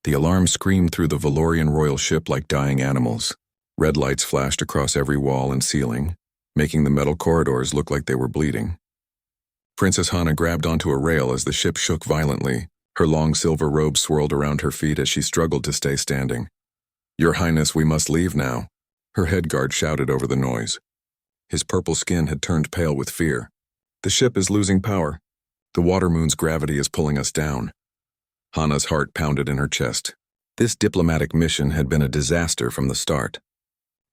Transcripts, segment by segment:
The alarm screamed through the Valorian royal ship like dying animals. Red lights flashed across every wall and ceiling, making the metal corridors look like they were bleeding. Princess Hana grabbed onto a rail as the ship shook violently. Her long silver robe swirled around her feet as she struggled to stay standing. "Your Highness, we must leave now," her head guard shouted over the noise. His purple skin had turned pale with fear. "The ship is losing power. The water moon's gravity is pulling us down." Hana's heart pounded in her chest. This diplomatic mission had been a disaster from the start.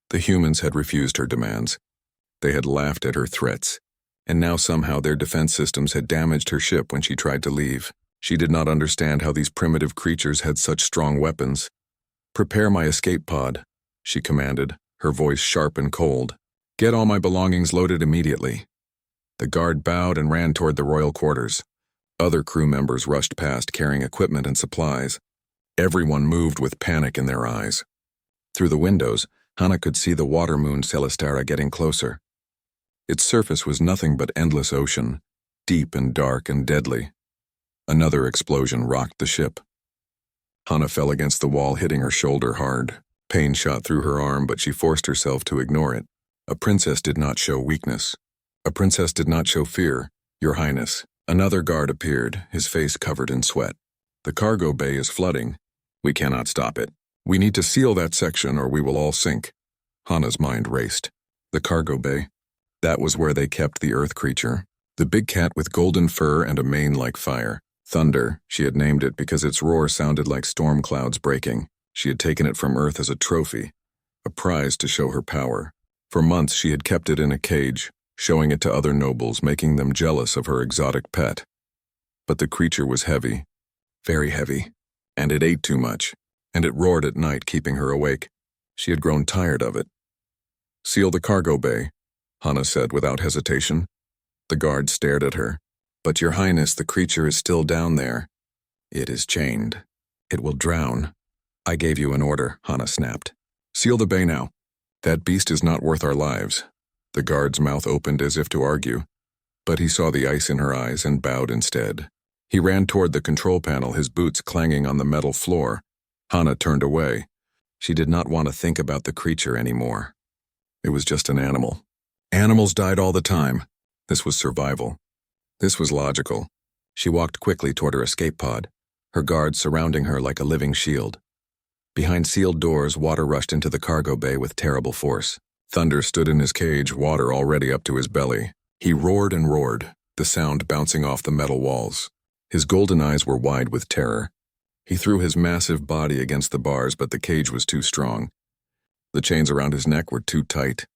The humans had refused her demands. They had laughed at her threats, and now somehow their defense systems had damaged her ship when she tried to leave. She did not understand how these primitive creatures had such strong weapons. "Prepare my escape pod," she commanded, her voice sharp and cold. "Get all my belongings loaded immediately." The guard bowed and ran toward the royal quarters. Other crew members rushed past carrying equipment and supplies. Everyone moved with panic in their eyes. Through the windows, Hana could see the water moon Celestara getting closer. Its surface was nothing but endless ocean, deep and dark and deadly. Another explosion rocked the ship. Hana fell against the wall, hitting her shoulder hard. Pain shot through her arm, but she forced herself to ignore it. A princess did not show weakness. A princess did not show fear. "Your Highness." Another guard appeared, his face covered in sweat. "The cargo bay is flooding. We cannot stop it. We need to seal that section or we will all sink." Hana's mind raced. The cargo bay. That was where they kept the earth creature. The big cat with golden fur and a mane like fire. Thunder, she had named it because its roar sounded like storm clouds breaking. She had taken it from Earth as a trophy, a prize to show her power. For months she had kept it in a cage, showing it to other nobles, making them jealous of her exotic pet. But the creature was heavy, very heavy, and it ate too much, and it roared at night, keeping her awake. She had grown tired of it. "Seal the cargo bay," Hana said without hesitation. The guard stared at her. "But Your Highness, the creature is still down there." "It is chained. It will drown." "I gave you an order," Hana snapped. "Seal the bay now. That beast is not worth our lives." The guard's mouth opened as if to argue, but he saw the ice in her eyes and bowed instead. He ran toward the control panel, his boots clanging on the metal floor. Hana turned away. She did not want to think about the creature anymore. It was just an animal. Animals died all the time. This was survival. This was logical. She walked quickly toward her escape pod, her guards surrounding her like a living shield. Behind sealed doors, water rushed into the cargo bay with terrible force. Thunder stood in his cage, water already up to his belly. He roared and roared, the sound bouncing off the metal walls. His golden eyes were wide with terror. He threw his massive body against the bars, but the cage was too strong. The chains around his neck were too tight.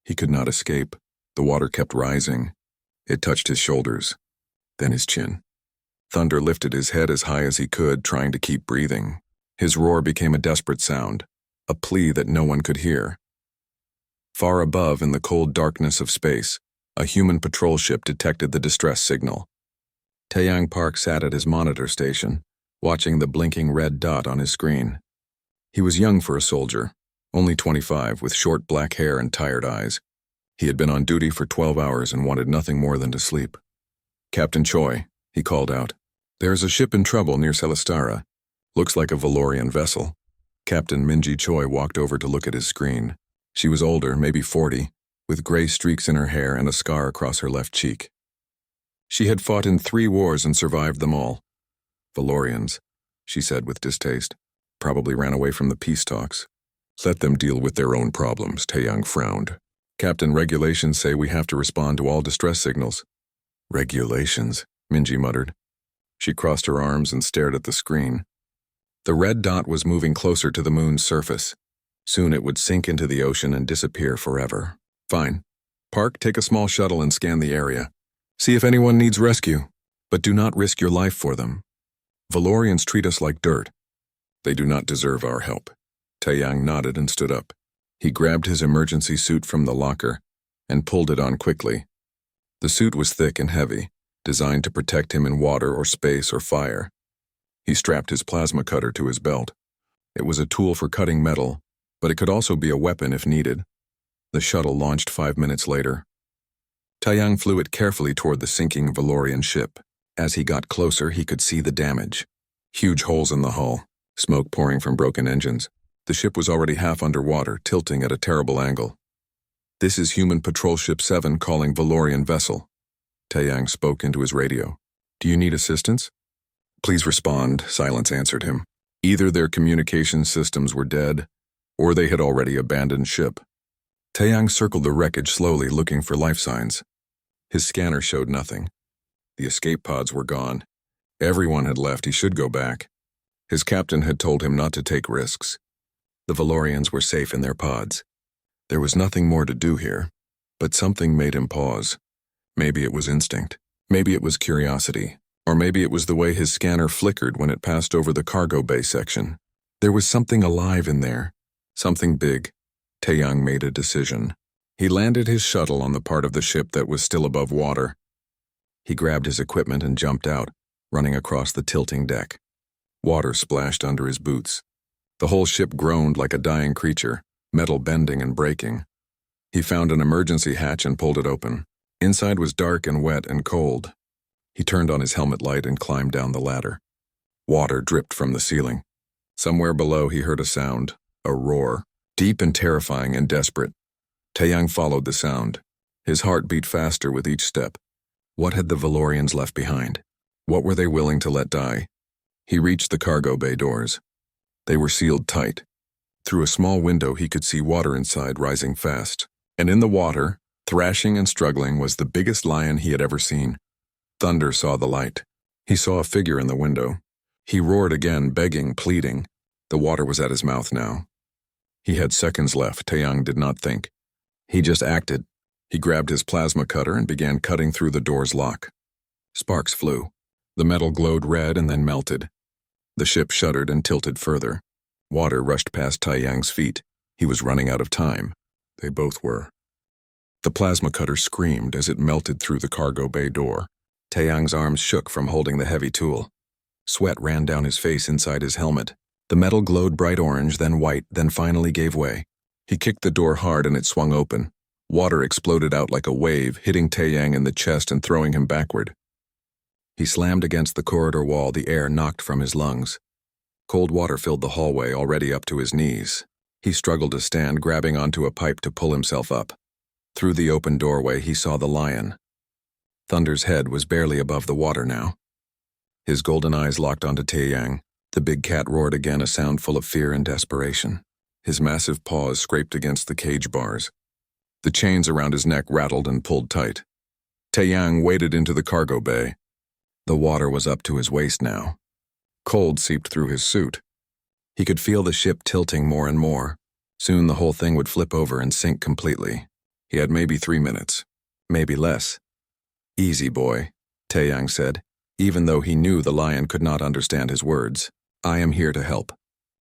He could not escape. The water kept rising. It touched his shoulders, then his chin. Thunder lifted his head as high as he could, trying to keep breathing. His roar became a desperate sound, a plea that no one could hear. Far above, in the cold darkness of space, a human patrol ship detected the distress signal. Taeyang Park sat at his monitor station, watching the blinking red dot on his screen. He was young for a soldier, only 25, with short black hair and tired eyes. He had been on duty for 12 hours and wanted nothing more than to sleep. "Captain Choi," he called out. "There's a ship in trouble near Celestara. Looks like a Valorian vessel." Captain Minji Choi walked over to look at his screen. She was older, maybe 40, with gray streaks in her hair and a scar across her left cheek. She had fought in 3 wars and survived them all. "Valorians," she said with distaste. "Probably ran away from the peace talks." "Let them deal with their own problems," Taeyang frowned. "Captain, regulations say we have to respond to all distress signals." "Regulations," Minji muttered. She crossed her arms and stared at the screen. The red dot was moving closer to the moon's surface. Soon it would sink into the ocean and disappear forever. "Fine. Park, take a small shuttle and scan the area. See if anyone needs rescue, but do not risk your life for them. Valorians treat us like dirt. They do not deserve our help." Taeyang nodded and stood up. He grabbed his emergency suit from the locker and pulled it on quickly. The suit was thick and heavy, designed to protect him in water or space or fire. He strapped his plasma cutter to his belt. It was a tool for cutting metal, but it could also be a weapon if needed. The shuttle launched 5 minutes later. Taeyang flew it carefully toward the sinking Valorian ship. As he got closer, he could see the damage. Huge holes in the hull, smoke pouring from broken engines. The ship was already half underwater, tilting at a terrible angle. "This is Human Patrol Ship 7 calling Valorian vessel." Taeyang spoke into his radio. "Do you need assistance?" "Please respond," silence answered him. Either their communication systems were dead, or they had already abandoned ship. Taeyang circled the wreckage slowly, looking for life signs. His scanner showed nothing. The escape pods were gone. Everyone had left. He should go back. His captain had told him not to take risks. The Valorians were safe in their pods. There was nothing more to do here, but something made him pause. Maybe it was instinct. Maybe it was curiosity. Or maybe it was the way his scanner flickered when it passed over the cargo bay section. There was something alive in there. Something big. Taeyang made a decision. He landed his shuttle on the part of the ship that was still above water. He grabbed his equipment and jumped out, running across the tilting deck. Water splashed under his boots. The whole ship groaned like a dying creature, metal bending and breaking. He found an emergency hatch and pulled it open. Inside was dark and wet and cold. He turned on his helmet light and climbed down the ladder. Water dripped from the ceiling. Somewhere below he heard a sound, a roar, deep and terrifying and desperate. Taeyang followed the sound. His heart beat faster with each step. What had the Valorians left behind? What were they willing to let die? He reached the cargo bay doors. They were sealed tight. Through a small window he could see water inside rising fast. And in the water, thrashing and struggling, was the biggest lion he had ever seen. Thunder saw the light. He saw a figure in the window. He roared again, begging, pleading. The water was at his mouth now. He had seconds left. Taeyang did not think. He just acted. He grabbed his plasma cutter and began cutting through the door's lock. Sparks flew. The metal glowed red and then melted. The ship shuddered and tilted further. Water rushed past Taeyang's feet. He was running out of time. They both were. The plasma cutter screamed as it melted through the cargo bay door. Taeyang's arms shook from holding the heavy tool. Sweat ran down his face inside his helmet. The metal glowed bright orange, then white, then finally gave way. He kicked the door hard and it swung open. Water exploded out like a wave, hitting Taeyang in the chest and throwing him backward. He slammed against the corridor wall, the air knocked from his lungs. Cold water filled the hallway, already up to his knees. He struggled to stand, grabbing onto a pipe to pull himself up. Through the open doorway, he saw the lion. Thunder's head was barely above the water now. His golden eyes locked onto Taeyang. The big cat roared again, a sound full of fear and desperation. His massive paws scraped against the cage bars. The chains around his neck rattled and pulled tight. Taeyang waded into the cargo bay. The water was up to his waist now. Cold seeped through his suit. He could feel the ship tilting more and more. Soon the whole thing would flip over and sink completely. He had maybe 3 minutes, maybe less. "Easy, boy," Taeyang said, even though he knew the lion could not understand his words. "I am here to help.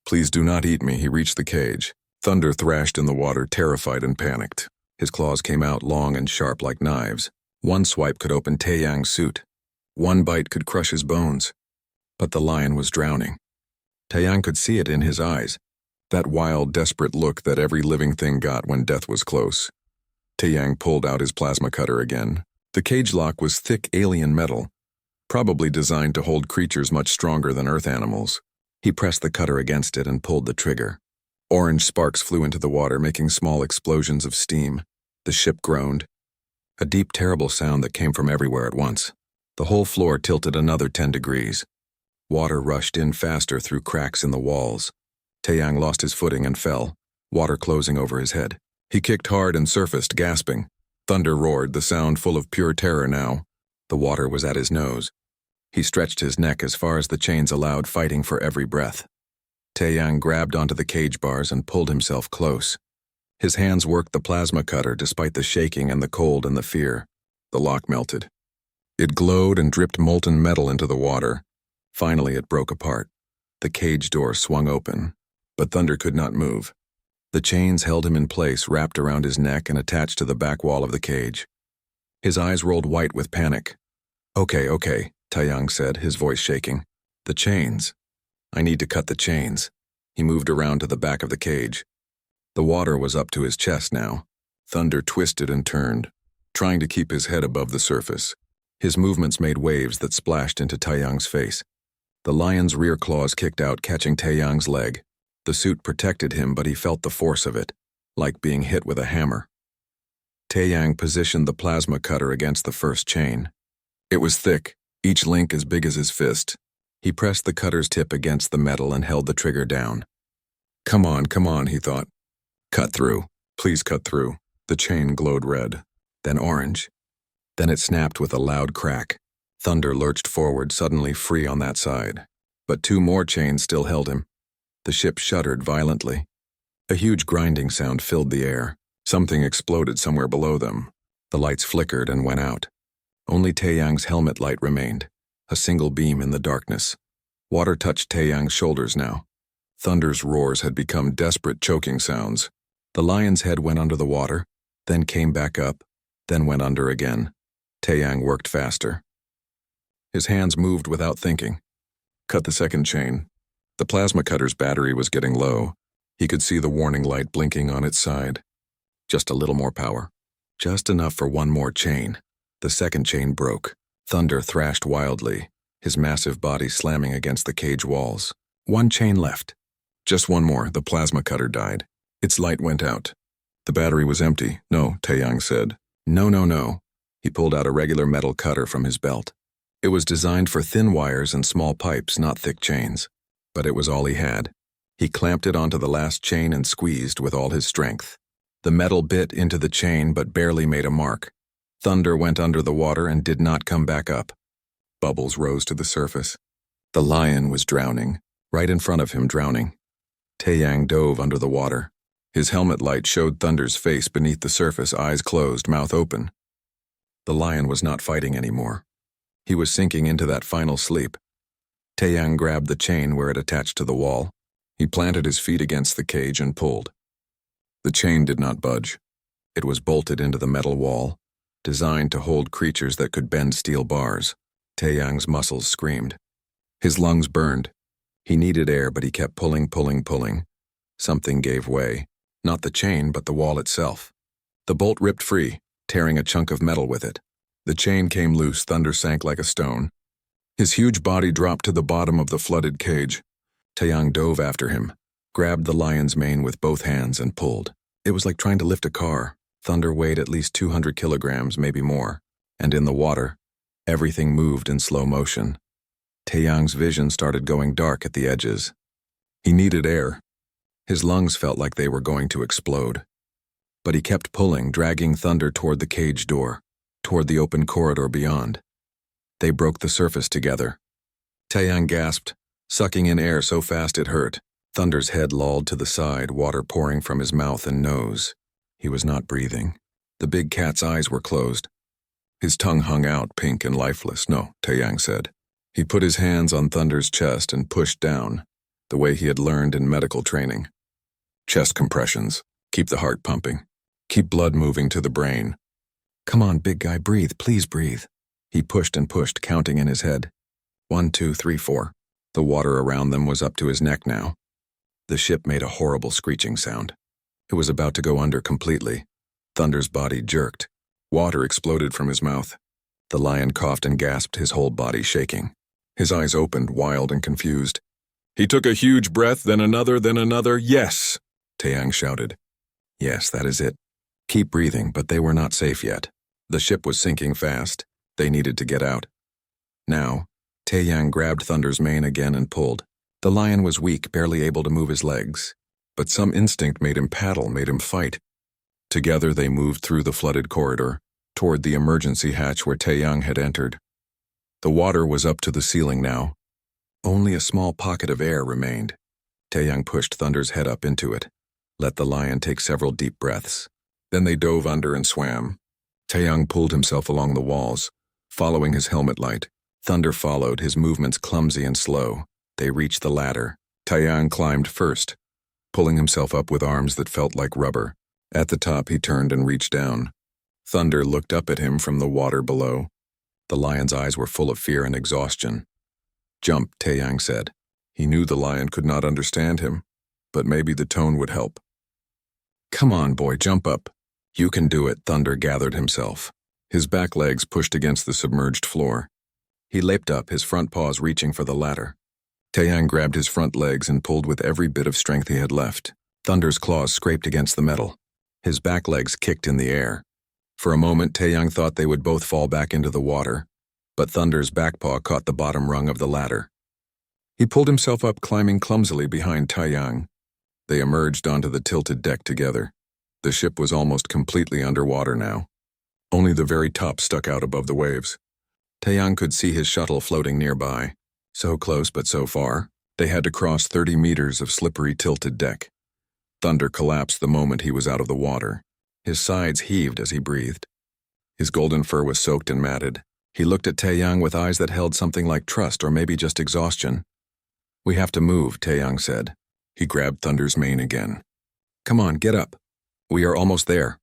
Please do not eat me." He reached the cage. Thunder thrashed in the water, terrified and panicked. His claws came out long and sharp like knives. One swipe could open Taeyang's suit. One bite could crush his bones. But the lion was drowning. Taeyang could see it in his eyes, that wild, desperate look that every living thing got when death was close. Taeyang pulled out his plasma cutter again. The cage lock was thick alien metal, probably designed to hold creatures much stronger than Earth animals. He pressed the cutter against it and pulled the trigger. Orange sparks flew into the water, making small explosions of steam. The ship groaned. A deep, terrible sound that came from everywhere at once. The whole floor tilted another 10 degrees. Water rushed in faster through cracks in the walls. Taeyang lost his footing and fell, water closing over his head. He kicked hard and surfaced, gasping. Thunder roared, the sound full of pure terror now. The water was at his nose. He stretched his neck as far as the chains allowed, fighting for every breath. Taeyang grabbed onto the cage bars and pulled himself close. His hands worked the plasma cutter despite the shaking and the cold and the fear. The lock melted. It glowed and dripped molten metal into the water. Finally, it broke apart. The cage door swung open, but Thunder could not move. The chains held him in place, wrapped around his neck and attached to the back wall of the cage. His eyes rolled white with panic. Okay, Taeyang said, his voice shaking. "The chains. I need to cut the chains." He moved around to the back of the cage. The water was up to his chest now. Thunder twisted and turned, trying to keep his head above the surface. His movements made waves that splashed into Taeyang's face. The lion's rear claws kicked out, catching Taeyang's leg. The suit protected him, but he felt the force of it, like being hit with a hammer. Taeyang positioned the plasma cutter against the first chain. It was thick, each link as big as his fist. He pressed the cutter's tip against the metal and held the trigger down. Come on, he thought. Cut through. Please cut through. The chain glowed red, then orange. Then it snapped with a loud crack. Thunder lurched forward, suddenly free on that side. But 2 more chains still held him. The ship shuddered violently. A huge grinding sound filled the air. Something exploded somewhere below them. The lights flickered and went out. Only Taeyang's helmet light remained, a single beam in the darkness. Water touched Taeyang's shoulders now. Thunder's roars had become desperate choking sounds. The lion's head went under the water, then came back up, then went under again. Taeyang worked faster. His hands moved without thinking. Cut the second chain. The plasma cutter's battery was getting low. He could see the warning light blinking on its side. Just a little more power. Just enough for 1 more chain. The second chain broke. Thunder thrashed wildly, his massive body slamming against the cage walls. 1 chain left. Just 1 more. The plasma cutter died. Its light went out. The battery was empty. No, Taeyang said. No. He pulled out a regular metal cutter from his belt. It was designed for thin wires and small pipes, not thick chains. But it was all he had. He clamped it onto the last chain and squeezed with all his strength. The metal bit into the chain but barely made a mark. Thunder went under the water and did not come back up. Bubbles rose to the surface. The lion was drowning, right in front of him, drowning. Taeyang dove under the water. His helmet light showed Thunder's face beneath the surface, eyes closed, mouth open. The lion was not fighting anymore. He was sinking into that final sleep. Taeyang grabbed the chain where it attached to the wall. He planted his feet against the cage and pulled. The chain did not budge. It was bolted into the metal wall, designed to hold creatures that could bend steel bars. Taeyang's muscles screamed. His lungs burned. He needed air, but he kept pulling. Something gave way. Not the chain, but the wall itself. The bolt ripped free, tearing a chunk of metal with it. The chain came loose. Thunder sank like a stone. His huge body dropped to the bottom of the flooded cage. Taeyang dove after him, grabbed the lion's mane with both hands and pulled. It was like trying to lift a car. Thunder weighed at least 200 kilograms, maybe more. And in the water, everything moved in slow motion. Taeyang's vision started going dark at the edges. He needed air. His lungs felt like they were going to explode. But he kept pulling, dragging Thunder toward the cage door, toward the open corridor beyond. They broke the surface together. Taeyang gasped, sucking in air so fast it hurt. Thunder's head lolled to the side, water pouring from his mouth and nose. He was not breathing. The big cat's eyes were closed. His tongue hung out, pink and lifeless. No, Taeyang said. He put his hands on Thunder's chest and pushed down, the way he had learned in medical training. Chest compressions. Keep the heart pumping. Keep blood moving to the brain. Come on, big guy, breathe, please breathe. He pushed and pushed, counting in his head. 1, 2, 3, 4. The water around them was up to his neck now. The ship made a horrible screeching sound. It was about to go under completely. Thunder's body jerked. Water exploded from his mouth. The lion coughed and gasped, his whole body shaking. His eyes opened, wild and confused. He took a huge breath, then another. Yes! Taeyang shouted. Yes, that is it. Keep breathing, but they were not safe yet. The ship was sinking fast. They needed to get out. Now, Taeyang grabbed Thunder's mane again and pulled. The lion was weak, barely able to move his legs. But some instinct made him paddle, made him fight. Together they moved through the flooded corridor, toward the emergency hatch where Taeyang had entered. The water was up to the ceiling now. Only a small pocket of air remained. Taeyang pushed Thunder's head up into it, let the lion take several deep breaths. Then they dove under and swam. Taeyang pulled himself along the walls, following his helmet light. Thunder followed, his movements clumsy and slow. They reached the ladder. Taeyang climbed first, pulling himself up with arms that felt like rubber. At the top, he turned and reached down. Thunder looked up at him from the water below. The lion's eyes were full of fear and exhaustion. Jump, Taeyang said. He knew the lion could not understand him, but maybe the tone would help. Come on, boy, jump up. You can do it, Thunder gathered himself. His back legs pushed against the submerged floor. He leaped up, his front paws reaching for the ladder. Taeyang grabbed his front legs and pulled with every bit of strength he had left. Thunder's claws scraped against the metal. His back legs kicked in the air. For a moment, Taeyang thought they would both fall back into the water, but Thunder's back paw caught the bottom rung of the ladder. He pulled himself up, climbing clumsily behind Taeyang. They emerged onto the tilted deck together. The ship was almost completely underwater now. Only the very top stuck out above the waves. Taeyang could see his shuttle floating nearby. So close but so far, they had to cross 30 meters of slippery tilted deck. Thunder collapsed the moment he was out of the water. His sides heaved as he breathed. His golden fur was soaked and matted. He looked at Taeyang with eyes that held something like trust or maybe just exhaustion. "We have to move," Taeyang said. He grabbed Thunder's mane again. "Come on, get up. We are almost there."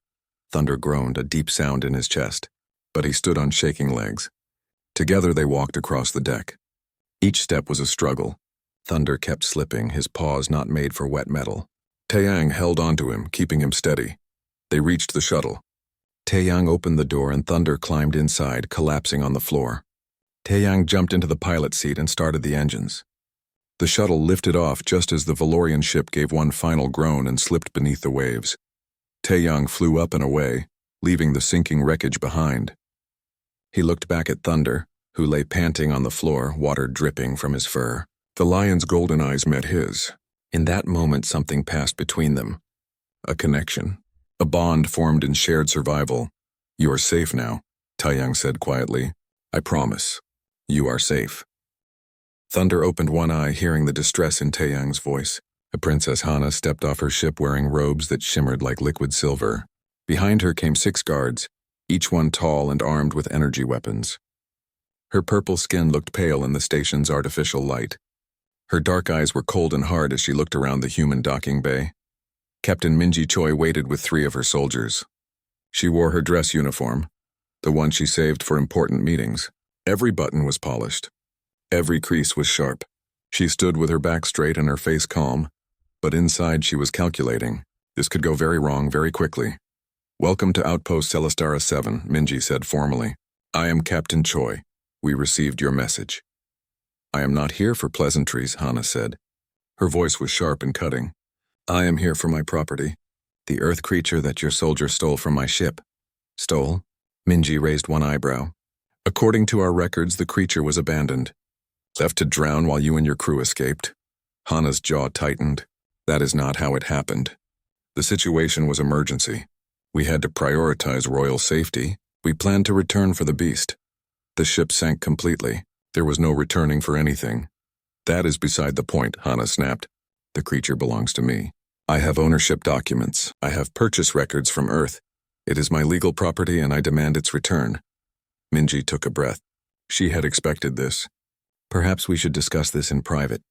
Thunder groaned, a deep sound in his chest, but he stood on shaking legs. Together they walked across the deck. Each step was a struggle. Thunder kept slipping, his paws not made for wet metal. Taeyang held onto him, keeping him steady. They reached the shuttle. Taeyang opened the door and Thunder climbed inside, collapsing on the floor. Taeyang jumped into the pilot's seat and started the engines. The shuttle lifted off just as the Valorian ship gave one final groan and slipped beneath the waves. Taeyang flew up and away, leaving the sinking wreckage behind. He looked back at Thunder, who lay panting on the floor, water dripping from his fur. The lion's golden eyes met his. In that moment, something passed between them. A connection. A bond formed in shared survival. "You are safe now," Taeyang said quietly. "I promise. You are safe." Thunder opened one eye, hearing the distress in Taeyang's voice. A Princess Hana stepped off her ship wearing robes that shimmered like liquid silver. Behind her came 6 guards, each one tall and armed with energy weapons. Her purple skin looked pale in the station's artificial light. Her dark eyes were cold and hard as she looked around the human docking bay. Captain Minji Choi waited with 3 of her soldiers. She wore her dress uniform, the one she saved for important meetings. Every button was polished. Every crease was sharp. She stood with her back straight and her face calm, but inside she was calculating. This could go very wrong very quickly. "Welcome to Outpost Celestara 7, Minji said formally. "I am Captain Choi. We received your message." "I am not here for pleasantries," Hana said. Her voice was sharp and cutting. "I am here for my property, the earth creature that your soldier stole from my ship." "Stole?" Minji raised one eyebrow. "According to our records, the creature was abandoned. Left to drown while you and your crew escaped." Hana's jaw tightened. "That is not how it happened. The situation was emergency. We had to prioritize royal safety. We planned to return for the beast. The ship sank completely. There was no returning for anything." "That is beside the point," Hana snapped. "The creature belongs to me. I have ownership documents. I have purchase records from Earth. It is my legal property and I demand its return." Minji took a breath. She had expected this. "Perhaps we should discuss this in private."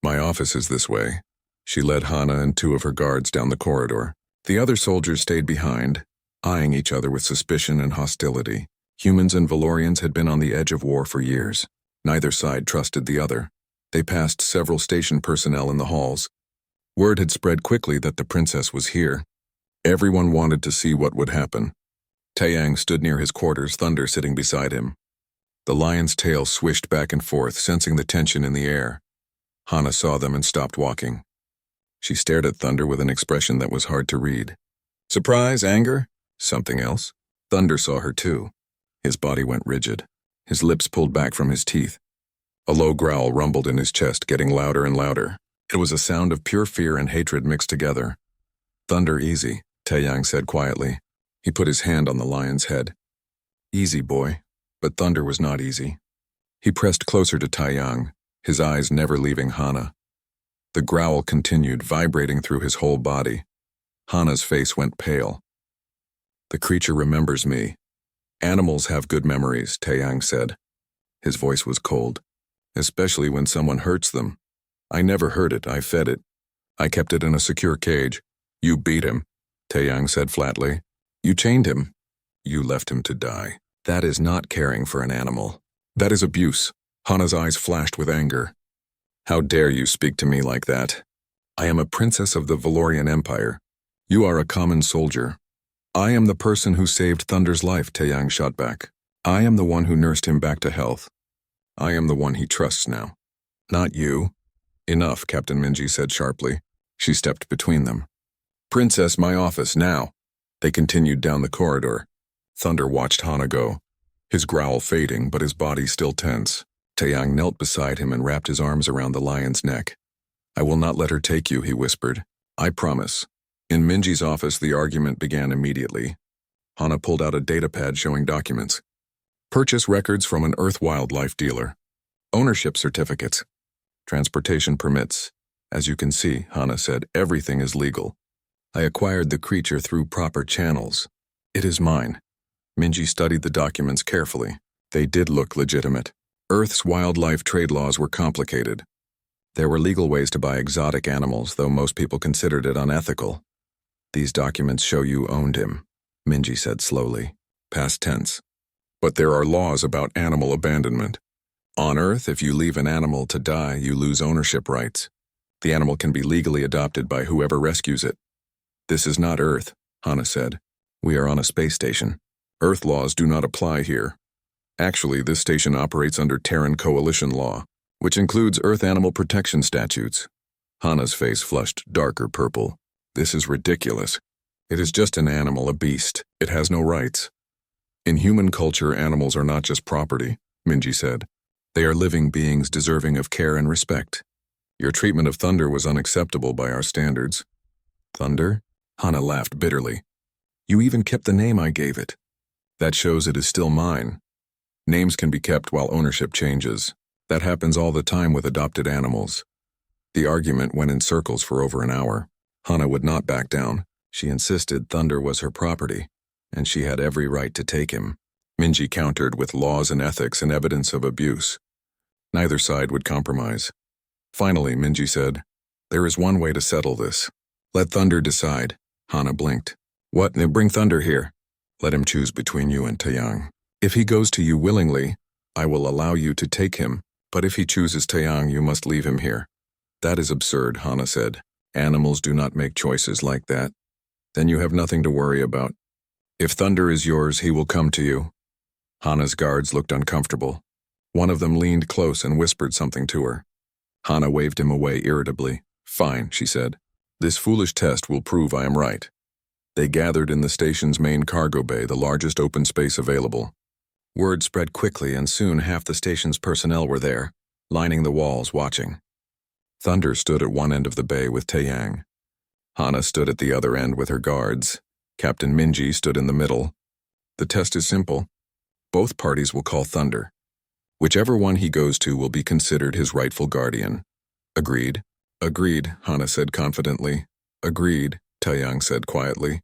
"My office is this way." She led Hana and 2 of her guards down the corridor. The other soldiers stayed behind, eyeing each other with suspicion and hostility. Humans and Valorians had been on the edge of war for years. Neither side trusted the other. They passed several station personnel in the halls. Word had spread quickly that the princess was here. Everyone wanted to see what would happen. Taeyang stood near his quarters, Thunder sitting beside him. The lion's tail swished back and forth, sensing the tension in the air. Hana saw them and stopped walking. She stared at Thunder with an expression that was hard to read. Surprise, anger? Something else? Thunder saw her too. His body went rigid. His lips pulled back from his teeth. A low growl rumbled in his chest, getting louder and louder. It was a sound of pure fear and hatred mixed together. "Thunder, easy," Taeyang said quietly. He put his hand on the lion's head. "Easy, boy." But Thunder was not easy. He pressed closer to Taeyang, his eyes never leaving Hana. The growl continued, vibrating through his whole body. Hana's face went pale. "The creature remembers me. Animals have good memories," Taeyang said. His voice was cold. "Especially when someone hurts them. I never hurt it, I fed it. I kept it in a secure cage." "You beat him," Taeyang said flatly. "You chained him. You left him to die. That is not caring for an animal. That is abuse." Hana's eyes flashed with anger. "How dare you speak to me like that? I am a princess of the Valorian Empire. You are a common soldier." "I am the person who saved Thunder's life," Taeyang shot back. "I am the one who nursed him back to health. I am the one he trusts now." Not you. Enough, Captain Minji said sharply. She stepped between them. Princess, my office, now. They continued down the corridor. Thunder watched Hana go, his growl fading but his body still tense. Taeyang knelt beside him and wrapped his arms around the lion's neck. I will not let her take you, he whispered. I promise. In Minji's office, the argument began immediately. Hana pulled out a datapad showing documents. Purchase records from an Earth wildlife dealer. Ownership certificates. Transportation permits. As you can see, Hana said, everything is legal. I acquired the creature through proper channels. It is mine. Minji studied the documents carefully. They did look legitimate. Earth's wildlife trade laws were complicated. There were legal ways to buy exotic animals, though most people considered it unethical. These documents show you owned him, Minji said slowly. Past tense. But there are laws about animal abandonment. On Earth, if you leave an animal to die, you lose ownership rights. The animal can be legally adopted by whoever rescues it. This is not Earth, Hana said. We are on a space station. Earth laws do not apply here. Actually, this station operates under Terran Coalition law, which includes Earth animal protection statutes. Hana's face flushed darker purple. This is ridiculous. It is just an animal, a beast. It has no rights. In human culture, animals are not just property, Minji said. They are living beings deserving of care and respect. Your treatment of Thunder was unacceptable by our standards. Thunder? Hana laughed bitterly. You even kept the name I gave it. That shows it is still mine. Names can be kept while ownership changes. That happens all the time with adopted animals. The argument went in circles for over an hour. Hana would not back down. She insisted Thunder was her property, and she had every right to take him. Minji countered with laws and ethics and evidence of abuse. Neither side would compromise. Finally, Minji said, there is one way to settle this. Let Thunder decide. Hana blinked. What? Bring Thunder here. Let him choose between you and Taeyang. If he goes to you willingly, I will allow you to take him, but if he chooses Taeyang, you must leave him here. That is absurd, Hana said. Animals do not make choices like that. Then you have nothing to worry about. If Thunder is yours, he will come to you. Hana's guards looked uncomfortable. One of them leaned close and whispered something to her. Hana waved him away irritably. Fine, she said. This foolish test will prove I am right. They gathered in the station's main cargo bay, the largest open space available. Word spread quickly, and soon half the station's personnel were there, lining the walls watching. Thunder stood at one end of the bay with Taeyang. Hana stood at the other end with her guards. Captain Minji stood in the middle. The test is simple. Both parties will call Thunder. Whichever one he goes to will be considered his rightful guardian. Agreed? Agreed, Hana said confidently. Agreed, Taeyang said quietly.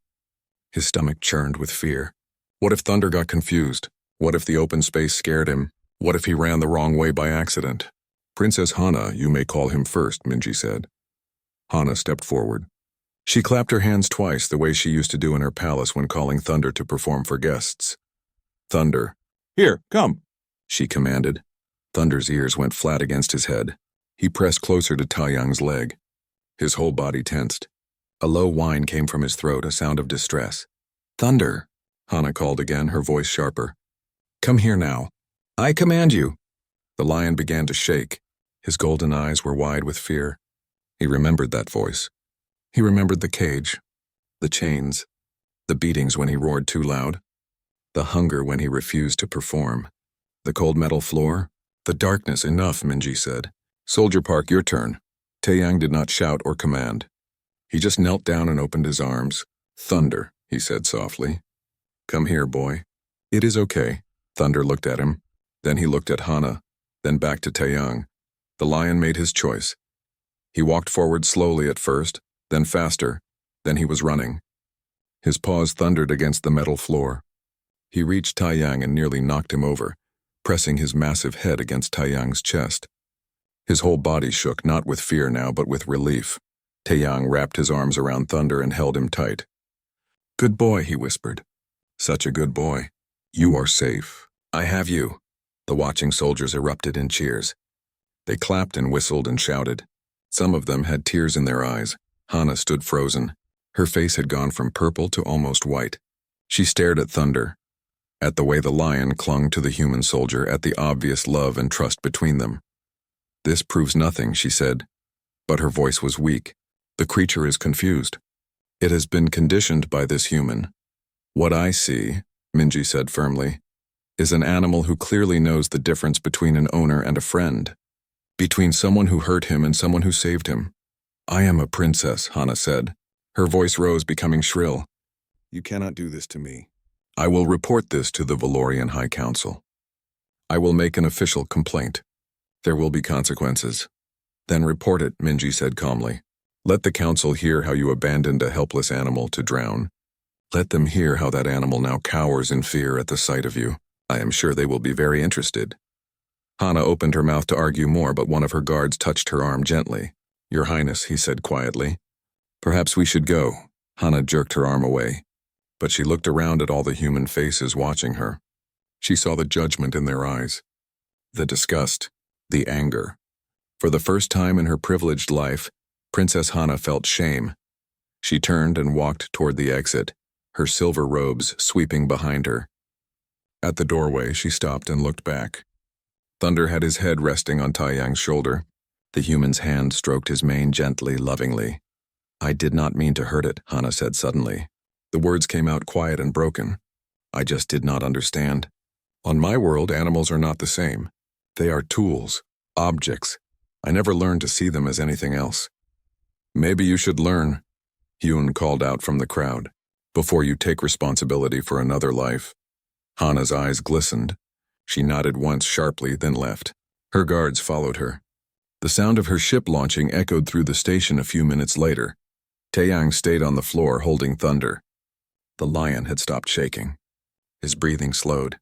His stomach churned with fear. What if Thunder got confused? What if the open space scared him? What if he ran the wrong way by accident? Princess Hana, you may call him first, Minji said. Hana stepped forward. She clapped her hands twice the way she used to do in her palace when calling Thunder to perform for guests. Thunder. Here, come, she commanded. Thunder's ears went flat against his head. He pressed closer to Taeyang's leg. His whole body tensed. A low whine came from his throat, a sound of distress. Thunder, Hana called again, her voice sharper. Come here now. I command you. The lion began to shake. His golden eyes were wide with fear. He remembered that voice. He remembered the cage, the chains, the beatings when he roared too loud, the hunger when he refused to perform, the cold metal floor, the darkness. Enough, Minji said. Soldier Park, your turn. Taeyang did not shout or command. He just knelt down and opened his arms. Thunder, he said softly. Come here, boy. It is okay. Thunder looked at him. Then he looked at Hana, then back to Taeyang. The lion made his choice. He walked forward slowly at first, then faster, then he was running. His paws thundered against the metal floor. He reached Taeyang and nearly knocked him over, pressing his massive head against Taeyang's chest. His whole body shook, not with fear now, but with relief. Taeyang wrapped his arms around Thunder and held him tight. Good boy, he whispered. Such a good boy. You are safe. I have you. The watching soldiers erupted in cheers. They clapped and whistled and shouted. Some of them had tears in their eyes. Hana stood frozen. Her face had gone from purple to almost white. She stared at Thunder, at the way the lion clung to the human soldier, at the obvious love and trust between them. This proves nothing, she said, but her voice was weak. The creature is confused. It has been conditioned by this human. What I see, Minji said firmly, is an animal who clearly knows the difference between an owner and a friend, between someone who hurt him and someone who saved him. I am a princess, Hana said. Her voice rose, becoming shrill. You cannot do this to me. I will report this to the Valorian High Council. I will make an official complaint. There will be consequences. Then report it, Minji said calmly. Let the council hear how you abandoned a helpless animal to drown. Let them hear how that animal now cowers in fear at the sight of you. I am sure they will be very interested. Hana opened her mouth to argue more, but one of her guards touched her arm gently. Your Highness, he said quietly. Perhaps we should go. Hana jerked her arm away, but she looked around at all the human faces watching her. She saw the judgment in their eyes, the disgust, the anger. For the first time in her privileged life, Princess Hana felt shame. She turned and walked toward the exit, her silver robes sweeping behind her. At the doorway, she stopped and looked back. Thunder had his head resting on Taiyang's shoulder. The human's hand stroked his mane gently, lovingly. I did not mean to hurt it, Hana said suddenly. The words came out quiet and broken. I just did not understand. On my world, animals are not the same. They are tools, objects. I never learned to see them as anything else. Maybe you should learn, Hyun called out from the crowd, before you take responsibility for another life. Hana's eyes glistened. She nodded once sharply, then left. Her guards followed her. The sound of her ship launching echoed through the station a few minutes later. Taeyang stayed on the floor holding Thunder. The lion had stopped shaking. His breathing slowed.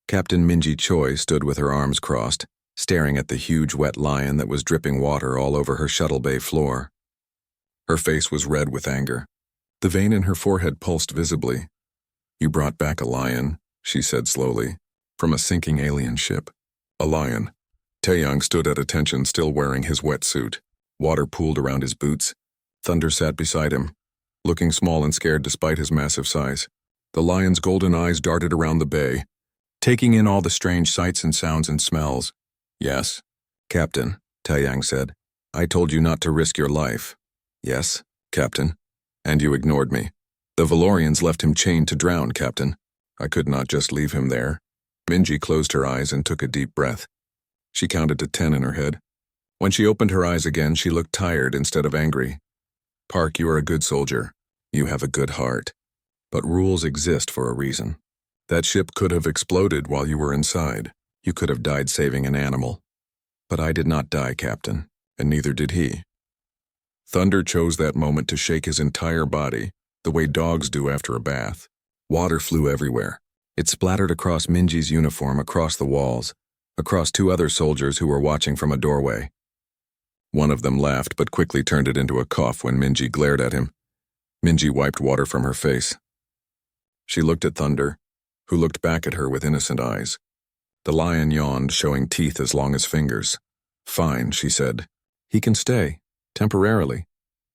Captain Minji Choi stood with her arms crossed, staring at the huge wet lion that was dripping water all over her shuttle bay floor. Her face was red with anger. The vein in her forehead pulsed visibly. You brought back a lion, she said slowly, from a sinking alien ship. A lion. Taeyang stood at attention, still wearing his wetsuit. Water pooled around his boots. Thunder sat beside him, looking small and scared despite his massive size. The lion's golden eyes darted around the bay, taking in all the strange sights and sounds and smells. Yes, Captain, Taeyang said. I told you not to risk your life. Yes, Captain. And you ignored me. The Valorians left him chained to drown, Captain. I could not just leave him there. Minji closed her eyes and took a deep breath. She counted to 10 in her head. When she opened her eyes again, she looked tired instead of angry. Park, you are a good soldier. You have a good heart. But rules exist for a reason. That ship could have exploded while you were inside. You could have died saving an animal. But I did not die, Captain, and neither did he. Thunder chose that moment to shake his entire body, the way dogs do after a bath. Water flew everywhere. It splattered across Minji's uniform, across the walls, across 2 other soldiers who were watching from a doorway. One of them laughed but quickly turned it into a cough when Minji glared at him. Minji wiped water from her face. She looked at Thunder, who looked back at her with innocent eyes. The lion yawned, showing teeth as long as fingers. Fine, she said. He can stay, temporarily,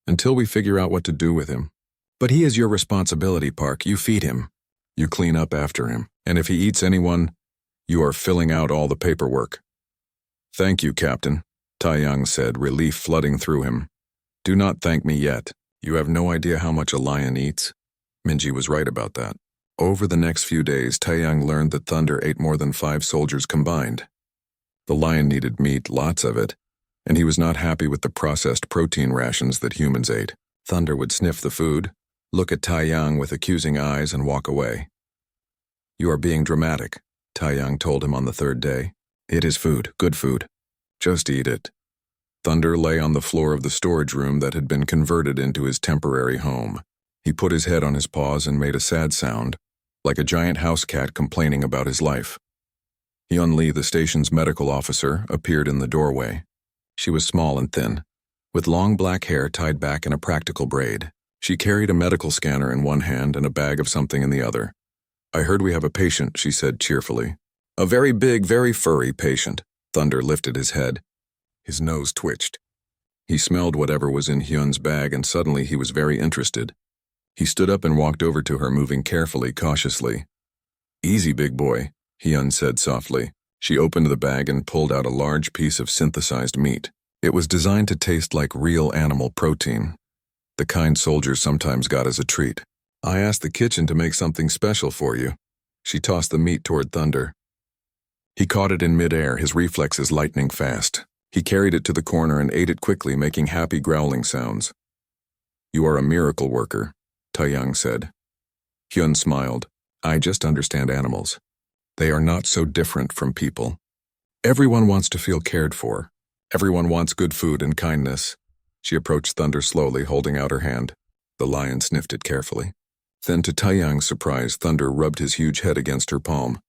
until we figure out what to do with him. But he is your responsibility, Park. You feed him. You clean up after him. And if he eats anyone, you are filling out all the paperwork. Thank you, Captain, Taeyang said, relief flooding through him. Do not thank me yet. You have no idea how much a lion eats. Minji was right about that. Over the next few days, Taeyang learned that Thunder ate more than 5 soldiers combined. The lion needed meat, lots of it, and he was not happy with the processed protein rations that humans ate. Thunder would sniff the food, look at Taeyang with accusing eyes, and walk away. You are being dramatic, Taeyang told him on the 3rd day. It is food, good food. Just eat it. Thunder lay on the floor of the storage room that had been converted into his temporary home. He put his head on his paws and made a sad sound, like a giant house cat complaining about his life. Hyun Lee, the station's medical officer, appeared in the doorway. She was small and thin, with long black hair tied back in a practical braid. She carried a medical scanner in one hand and a bag of something in the other. I heard we have a patient, she said cheerfully. A very big, very furry patient. Thunder lifted his head. His nose twitched. He smelled whatever was in Hyun's bag, and suddenly he was very interested. He stood up and walked over to her, moving carefully, cautiously. Easy, big boy, Hyun said softly. She opened the bag and pulled out a large piece of synthesized meat. It was designed to taste like real animal protein, the kind soldiers sometimes got as a treat. I asked the kitchen to make something special for you. She tossed the meat toward Thunder. He caught it in midair, his reflexes lightning fast. He carried it to the corner and ate it quickly, making happy growling sounds. You are a miracle worker, Taeyang said. Hyun smiled. I just understand animals. They are not so different from people. Everyone wants to feel cared for. Everyone wants good food and kindness. She approached Thunder slowly, holding out her hand. The lion sniffed it carefully. Then, to Taeyang's surprise, Thunder rubbed his huge head against her palm.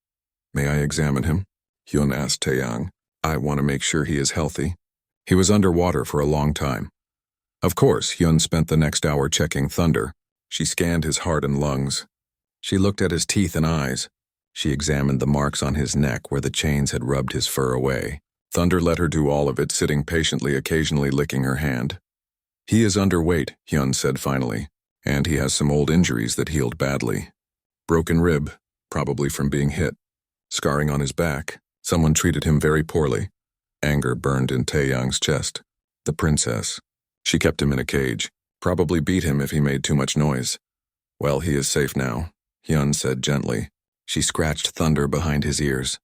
May I examine him? Hyun asked Taeyang. I want to make sure he is healthy. He was underwater for a long time. Of course, Hyun spent the next hour checking Thunder. She scanned his heart and lungs. She looked at his teeth and eyes. She examined the marks on his neck where the chains had rubbed his fur away. Thunder let her do all of it, sitting patiently, occasionally licking her hand. He is underweight, Hyun said finally, and he has some old injuries that healed badly. Broken rib, probably from being hit. Scarring on his back. Someone treated him very poorly. Anger burned in Taeyang's chest. The princess. She kept him in a cage. Probably beat him if he made too much noise. Well, he is safe now, Hyun said gently. She scratched Thunder behind his ears.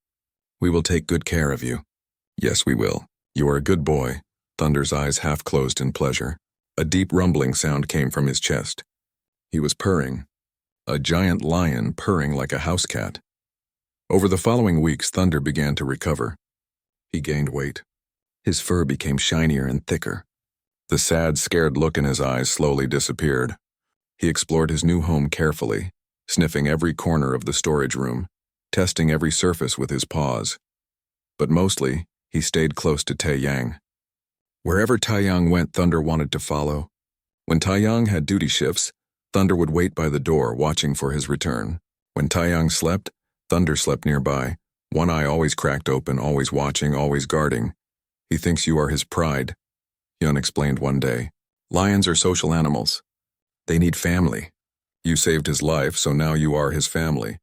We will take good care of you. Yes, we will. You are a good boy. Thunder's eyes half closed in pleasure. A deep rumbling sound came from his chest. He was purring. A giant lion purring like a house cat. Over the following weeks, Thunder began to recover. He gained weight. His fur became shinier and thicker. The sad, scared look in his eyes slowly disappeared. He explored his new home carefully, sniffing every corner of the storage room, testing every surface with his paws. But mostly, he stayed close to Taeyang. Wherever Taeyang went, Thunder wanted to follow. When Taeyang had duty shifts, Thunder would wait by the door, watching for his return. When Taeyang slept, Thunder slept nearby, one eye always cracked open, always watching, always guarding. He thinks you are his pride, Hyun explained one day. Lions are social animals. They need family. You saved his life, so now you are his family.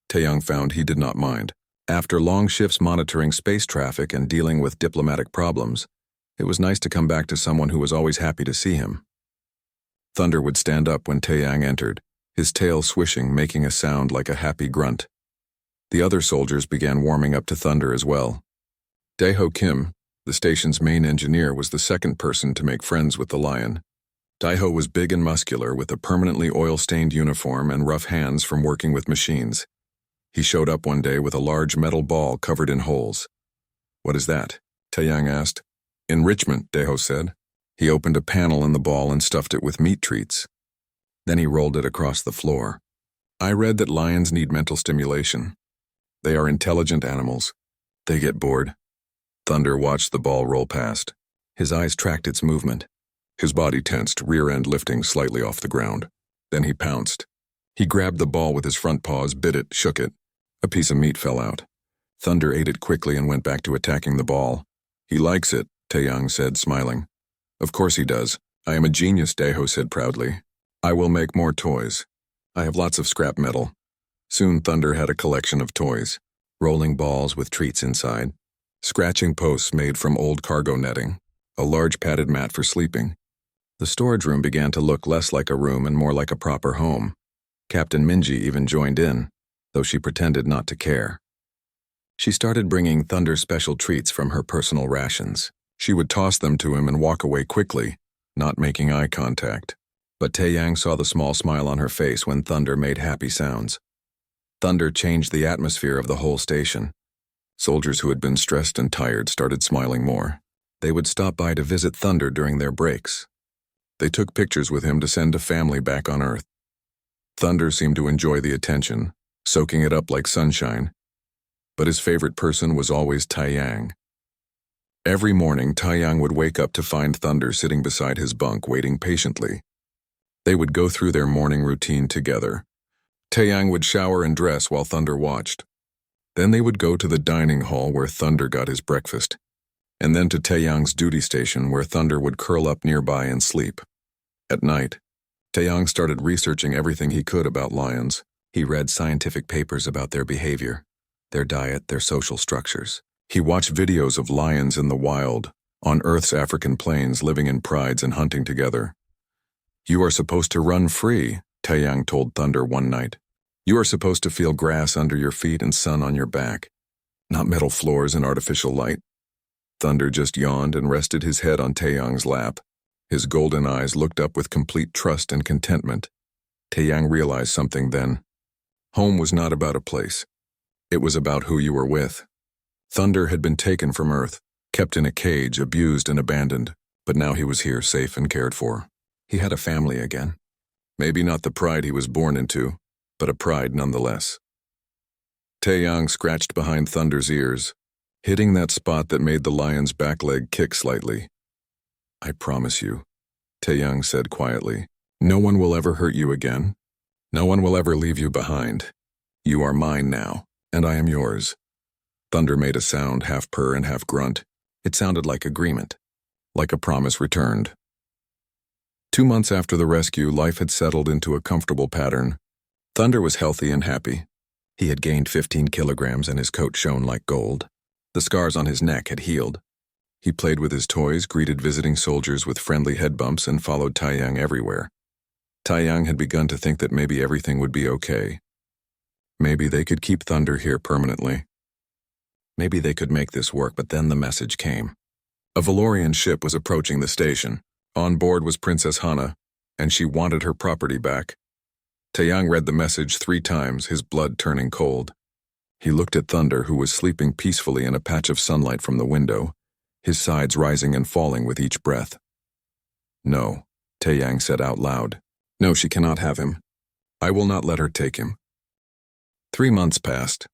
Taeyang found he did not mind. After long shifts monitoring space traffic and dealing with diplomatic problems, it was nice to come back to someone who was always happy to see him. Thunder would stand up when Taeyang entered, his tail swishing, making a sound like a happy grunt. The other soldiers began warming up to Thunder as well. Daeho Kim, the station's main engineer, was the second person to make friends with the lion. Daeho was big and muscular, with a permanently oil-stained uniform and rough hands from working with machines. He showed up one day with a large metal ball covered in holes. What is that? Taeyang asked. Enrichment, Daeho said. He opened a panel in the ball and stuffed it with meat treats. Then he rolled it across the floor. I read that lions need mental stimulation. They are intelligent animals. They get bored. Thunder watched the ball roll past. His eyes tracked its movement. His body tensed, rear end lifting slightly off the ground. Then he pounced. He grabbed the ball with his front paws, bit it, shook it. A piece of meat fell out. Thunder ate it quickly and went back to attacking the ball. He likes it, Taeyang said, smiling. Of course he does. I am a genius, Daeho said proudly. I will make more toys. I have lots of scrap metal. Soon Thunder had a collection of toys. Rolling balls with treats inside. Scratching posts made from old cargo netting. A large padded mat for sleeping. The storage room began to look less like a room and more like a proper home. Captain Minji even joined in, though she pretended not to care. She started bringing Thunder special treats from her personal rations. She would toss them to him and walk away quickly, not making eye contact. But Taeyang saw the small smile on her face when Thunder made happy sounds. Thunder changed the atmosphere of the whole station. Soldiers who had been stressed and tired started smiling more. They would stop by to visit Thunder during their breaks. They took pictures with him to send to family back on Earth. Thunder seemed to enjoy the attention, soaking it up like sunshine. But his favorite person was always Taeyang. Every morning, Taeyang would wake up to find Thunder sitting beside his bunk, waiting patiently. They would go through their morning routine together. Taeyang would shower and dress while Thunder watched. Then they would go to the dining hall where Thunder got his breakfast, and then to Taeyang's duty station where Thunder would curl up nearby and sleep. At night, Taeyang started researching everything he could about lions. He read scientific papers about their behavior. their diet, their social structures. He watched videos of lions in the wild, on Earth's African plains, living in prides and hunting together. "You are supposed to run free," Taeyang told Thunder one night. "You are supposed to feel grass under your feet and sun on your back, not metal floors and artificial light." Thunder just yawned and rested his head on Taeyang's lap. His golden eyes looked up with complete trust and contentment. Taeyang realized something then. Home was not about a place. It was about who you were with. Thunder had been taken from Earth, kept in a cage, abused and abandoned, but now he was here, safe and cared for. He had a family again. Maybe not the pride he was born into, but a pride nonetheless. Taeyang scratched behind Thunder's ears, hitting that spot that made the lion's back leg kick slightly. "I promise you," Taeyang said quietly, "no one will ever hurt you again. No one will ever leave you behind. You are mine now, and I am yours." Thunder made a sound, half purr and half grunt. It sounded like agreement, like a promise returned. 2 months after the rescue, life had settled into a comfortable pattern. Thunder was healthy and happy. He had gained 15 kilograms and his coat shone like gold. The scars on his neck had healed. He played with his toys, greeted visiting soldiers with friendly head bumps, and followed Taeyang everywhere. Taeyang had begun to think that maybe everything would be okay. Maybe they could keep Thunder here permanently. Maybe they could make this work, but then the message came. A Valorian ship was approaching the station. On board was Princess Hana, and she wanted her property back. Taeyang read the message 3 times, his blood turning cold. He looked at Thunder, who was sleeping peacefully in a patch of sunlight from the window, his sides rising and falling with each breath. "No," Taeyang said out loud. "No, she cannot have him. I will not let her take him." 3 months passed.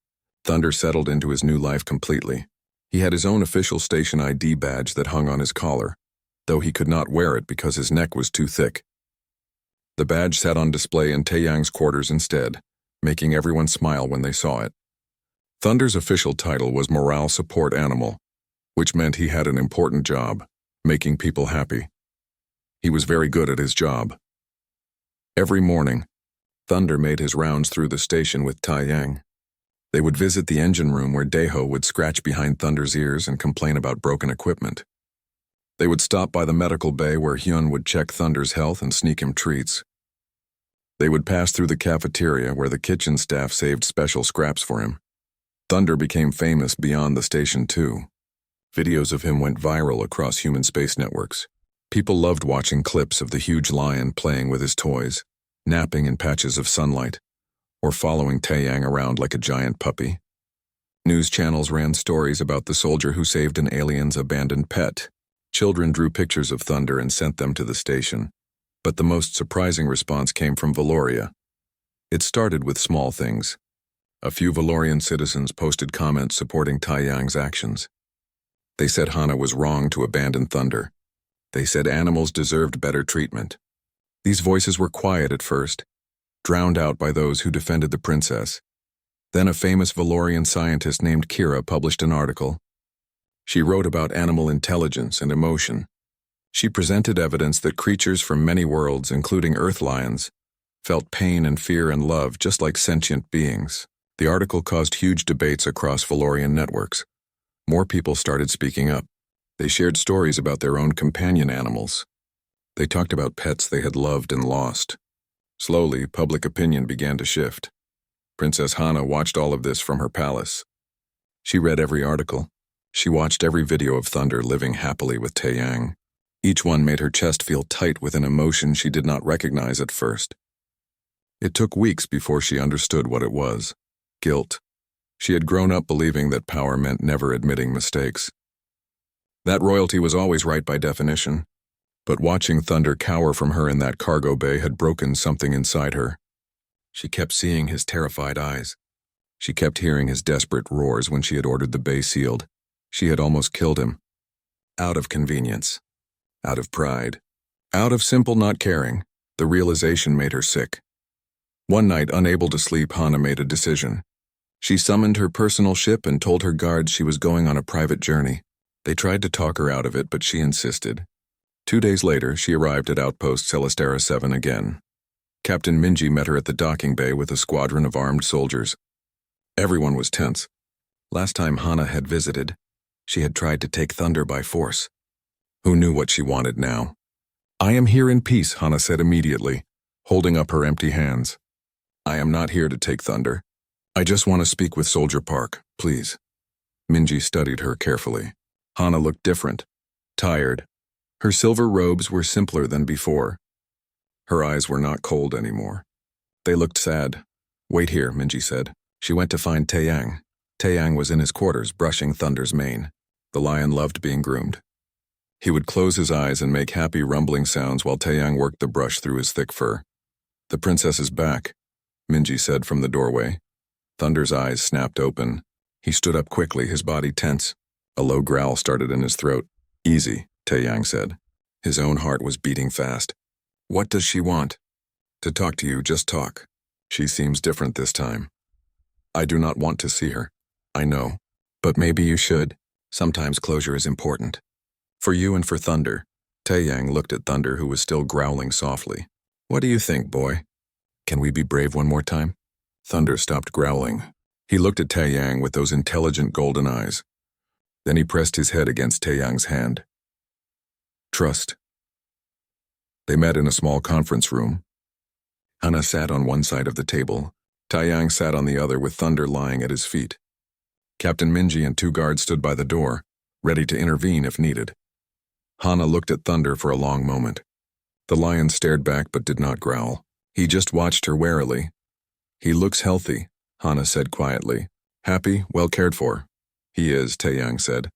Thunder settled into his new life completely. He had his own official station ID badge that hung on his collar, though he could not wear it because his neck was too thick. The badge sat on display in Taeyang's quarters instead, making everyone smile when they saw it. Thunder's official title was Morale Support Animal, which meant he had an important job, making people happy. He was very good at his job. Every morning, Thunder made his rounds through the station with Taeyang. They would visit the engine room where Daeho would scratch behind Thunder's ears and complain about broken equipment. They would stop by the medical bay where Hyun would check Thunder's health and sneak him treats. They would pass through the cafeteria where the kitchen staff saved special scraps for him. Thunder became famous beyond the station too. Videos of him went viral across human space networks. People loved watching clips of the huge lion playing with his toys, napping in patches of sunlight, or following Taeyang around like a giant puppy. News channels ran stories about the soldier who saved an alien's abandoned pet. Children drew pictures of Thunder and sent them to the station. But the most surprising response came from Valoria. It started with small things. A few Valorian citizens posted comments supporting Taeyang's actions. They said Hana was wrong to abandon Thunder. They said animals deserved better treatment. These voices were quiet at first, drowned out by those who defended the princess. Then a famous Valorian scientist named Kira published an article. She wrote about animal intelligence and emotion. She presented evidence that creatures from many worlds, including Earth lions, felt pain and fear and love just like sentient beings. The article caused huge debates across Valorian networks. More people started speaking up. They shared stories about their own companion animals. They talked about pets they had loved and lost. Slowly, public opinion began to shift. Princess Hana watched all of this from her palace. She read every article. She watched every video of Thunder living happily with Taeyang. Each one made her chest feel tight with an emotion she did not recognize at first. It took weeks before she understood what it was. Guilt. She had grown up believing that power meant never admitting mistakes. That royalty was always right by definition. But watching Thunder cower from her in that cargo bay had broken something inside her. She kept seeing his terrified eyes. She kept hearing his desperate roars when she had ordered the bay sealed. She had almost killed him. Out of convenience. Out of pride. Out of simple not caring. The realization made her sick. One night, unable to sleep, Hana made a decision. She summoned her personal ship and told her guards she was going on a private journey. They tried to talk her out of it, but she insisted. 2 days later, she arrived at Outpost Celestera 7 again. Captain Minji met her at the docking bay with a squadron of armed soldiers. Everyone was tense. Last time Hana had visited, she had tried to take Thunder by force. Who knew what she wanted now? I am here in peace, Hana said immediately, holding up her empty hands. I am not here to take Thunder. I just want to speak with Soldier Park, please. Minji studied her carefully. Hana looked different, tired. Her silver robes were simpler than before. Her eyes were not cold anymore. They looked sad. Wait here, Minji said. She went to find Taeyang. Taeyang was in his quarters, brushing Thunder's mane. The lion loved being groomed. He would close his eyes and make happy rumbling sounds while Taeyang worked the brush through his thick fur. The princess is back, Minji said from the doorway. Thunder's eyes snapped open. He stood up quickly, his body tense. A low growl started in his throat. Easy, Taeyang said. His own heart was beating fast. What does she want? To talk to you, just talk. She seems different this time. I do not want to see her. I know. But maybe you should. Sometimes closure is important. For you and for Thunder. Taeyang looked at Thunder, who was still growling softly. What do you think, boy? Can we be brave one more time? Thunder stopped growling. He looked at Taeyang with those intelligent golden eyes. Then he pressed his head against Taeyang's hand. Trust. They met in a small conference room. Hana sat on one side of the table. Taeyang sat on the other with Thunder lying at his feet. Captain Minji and 2 guards stood by the door, ready to intervene if needed. Hana looked at Thunder for a long moment. The lion stared back but did not growl. He just watched her warily. He looks healthy, Hana said quietly. Happy, well cared for. He is, Taeyang said.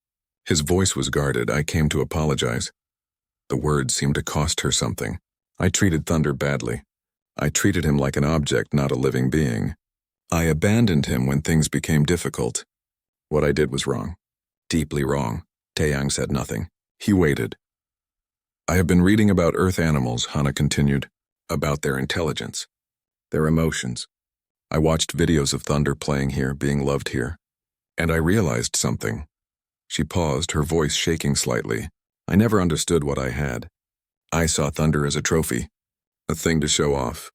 His voice was guarded. I came to apologize. The words seemed to cost her something. I treated Thunder badly. I treated him like an object, not a living being. I abandoned him when things became difficult. What I did was wrong. Deeply wrong. Taeyang said nothing. He waited. I have been reading about Earth animals, Hana continued, about their intelligence, their emotions. I watched videos of Thunder playing here, being loved here, and I realized something. She paused, her voice shaking slightly. I never understood what I had. I saw Thunder as a trophy, a thing to show off.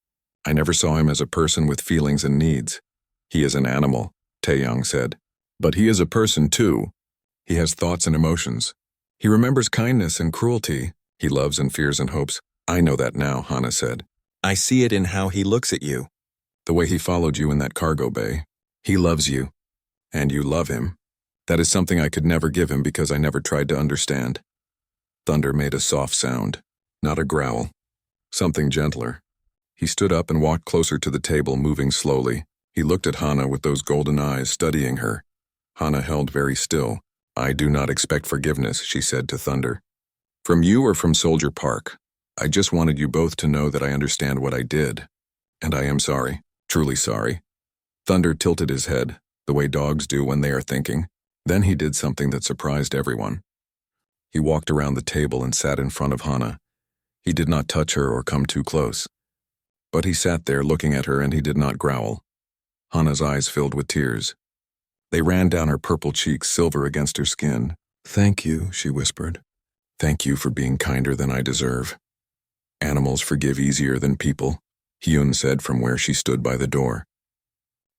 I never saw him as a person with feelings and needs. He is an animal, Taeyang said. But he is a person too. He has thoughts and emotions. He remembers kindness and cruelty. He loves and fears and hopes. I know that now, Hana said. I see it in how he looks at you. The way he followed you in that cargo bay. He loves you. And you love him. That is something I could never give him because I never tried to understand. Thunder made a soft sound, not a growl. Something gentler. He stood up and walked closer to the table, moving slowly. He looked at Hana with those golden eyes, studying her. Hana held very still. I do not expect forgiveness, she said to Thunder. From you or from Soldier Park. I just wanted you both to know that I understand what I did. And I am sorry, truly sorry. Thunder tilted his head, the way dogs do when they are thinking. Then he did something that surprised everyone. He walked around the table and sat in front of Hana. He did not touch her or come too close. But he sat there looking at her and he did not growl. Hana's eyes filled with tears. They ran down her purple cheeks, silver against her skin. Thank you, she whispered. Thank you for being kinder than I deserve. Animals forgive easier than people, Hyun said from where she stood by the door.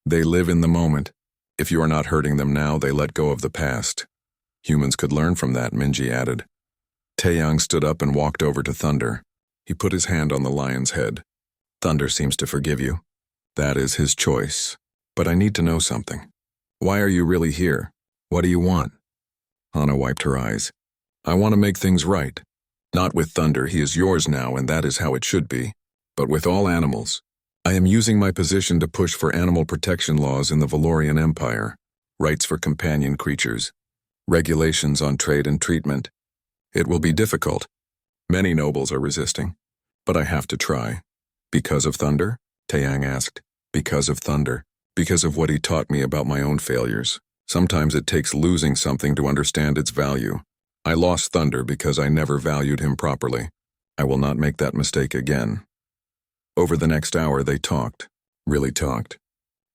They live in the moment. If you are not hurting them now, they let go of the past. Humans could learn from that, Minji added. Taeyang stood up and walked over to Thunder. He put his hand on the lion's head. Thunder seems to forgive you. That is his choice. But I need to know something. Why are you really here? What do you want? Hana wiped her eyes. I want to make things right. Not with Thunder, he is yours now, and that is how it should be. But with all animals. I am using my position to push for animal protection laws in the Valorian Empire, rights for companion creatures, regulations on trade and treatment. It will be difficult. Many nobles are resisting. But I have to try. Because of Thunder? Taeyang asked. Because of Thunder. Because of what he taught me about my own failures. Sometimes it takes losing something to understand its value. I lost Thunder because I never valued him properly. I will not make that mistake again. Over the next hour, they talked. Really talked.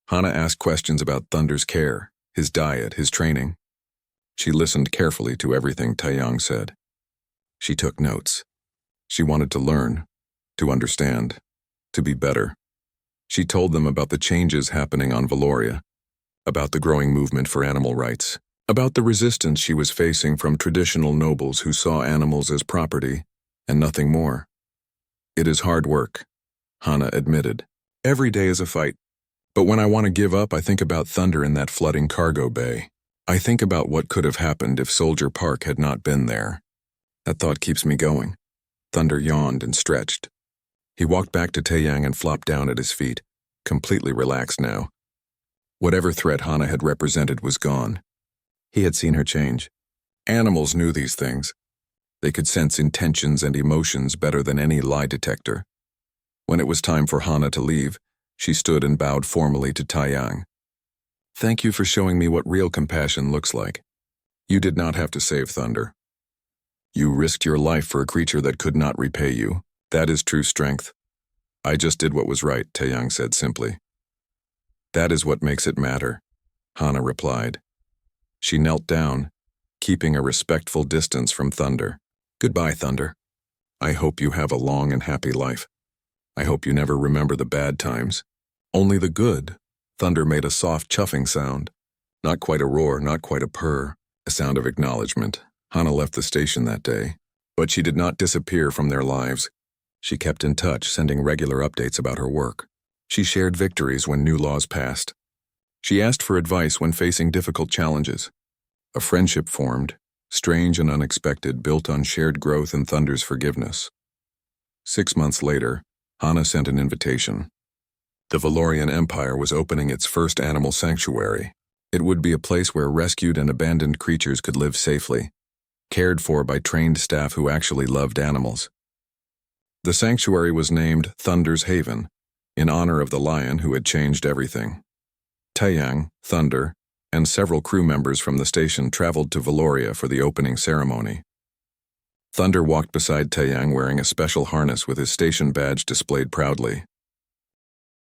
Hana asked questions about Thunder's care, his diet, his training. She listened carefully to everything Taeyang said. She took notes. She wanted to learn, to understand, to be better. She told them about the changes happening on Valoria. about the growing movement for animal rights, about the resistance she was facing from traditional nobles who saw animals as property and nothing more. It is hard work, Hana admitted. Every day is a fight. But when I want to give up, I think about Thunder in that flooding cargo bay. I think about what could have happened if Soldier Park had not been there. That thought keeps me going. Thunder yawned and stretched. He walked back to Taeyang and flopped down at his feet, completely relaxed now. Whatever threat Hana had represented was gone. He had seen her change. Animals knew these things. They could sense intentions and emotions better than any lie detector. When it was time for Hana to leave, she stood and bowed formally to Taeyang. Thank you for showing me what real compassion looks like. You did not have to save Thunder. You risked your life for a creature that could not repay you. That is true strength. I just did what was right, Taeyang said simply. That is what makes it matter, Hana replied. She knelt down, keeping a respectful distance from Thunder. Goodbye, Thunder. I hope you have a long and happy life. I hope you never remember the bad times. Only the good. Thunder made a soft chuffing sound. Not quite a roar, not quite a purr, a sound of acknowledgement. Hana left the station that day, but she did not disappear from their lives. She kept in touch, sending regular updates about her work. She shared victories when new laws passed. She asked for advice when facing difficult challenges. A friendship formed, strange and unexpected, built on shared growth and Thunder's forgiveness. 6 months later, Hana sent an invitation. The Valorian Empire was opening its first animal sanctuary. It would be a place where rescued and abandoned creatures could live safely, cared for by trained staff who actually loved animals. The sanctuary was named Thunder's Haven, in honor of the lion who had changed everything. Taeyang, Thunder, and several crew members from the station traveled to Valoria for the opening ceremony. Thunder walked beside Taeyang wearing a special harness with his station badge displayed proudly.